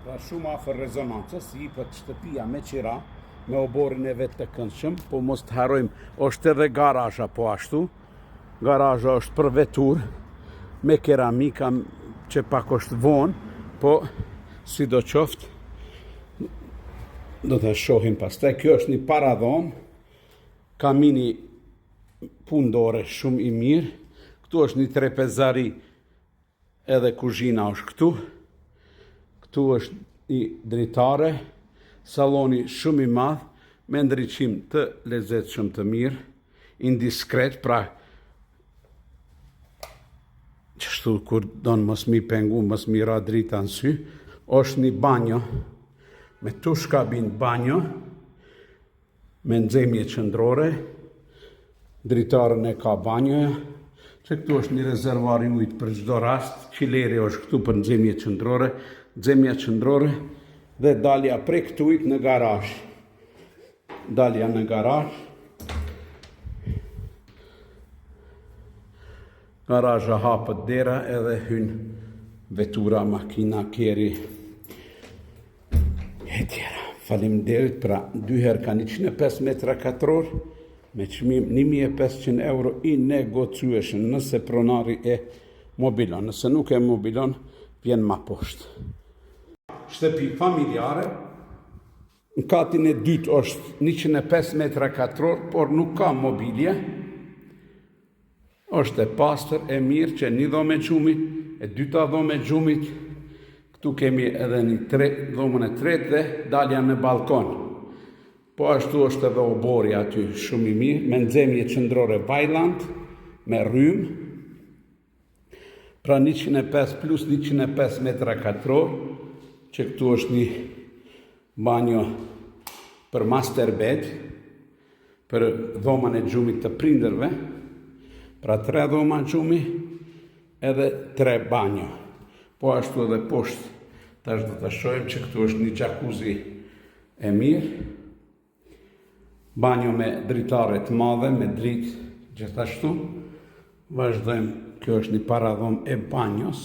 Pra shumë afër rezonancës, jipet shtëpia me qira, me oborin e vetë të këndshëm, po mos të harojmë, është edhe garazha po ashtu. Garazha është për vetur, me keramika që pak është vonë, po si do qoftë, do të shohim pastaj. Kjo është një paradhom, kamini pundore shumë i mirë, këtu është një trepezari, edhe kuzhina është këtu. Këtu është një dritare, saloni shumë i madh, me ndriçim të lezetshëm të mirë, indiskret, pra qështu kur donë mos mi pengu, mos mi ra drita në sy. Është një banjo, me tush kabin banjo, me nxemje qendrore, dritarën e ka banjoja, që këtu është një rezervar i ujit për çdo rast, qileri është këtu për nxemje qendrore, nxemja qendrore dhe dalja prej këtu ujit në garazh. Dalja në garazh. Garazha hapët dera edhe hyn vetura, makina, keri e tjera. Faleminderit, pra 2 herë ka 105 metra katror, me çmim 1500 euro i negocueshëm nëse pronari e mobilon. Nëse nuk e mobilon, vjen ma poshtë. Shtëpi familjare, në katin e dytë është 105 metra katror, por nuk ka mobilje. Është e pastër, e mirë, që një dhomë e xhumit, e dyta dhomë e xhumit. Këtu kemi edhe një dhomën e tretë dhe dalja në balkon. Po ashtu është edhe obori aty shumë i mirë, me nxemje qendrore vajlant, me rrym. Pra 105 plus 105 metra katror, që këtu është një banjo për master bed, për dhomën e xhumit të prindërve, pra 3 dhoma xhumi, edhe 3 banjo. Po ashtu edhe poshtë, tash do të shohim që këtu është një jacuzzi e mirë, banjo me dritare të madhe, me dritë gjithashtu. Vazhdojmë, kjo është një paradhom e banjos.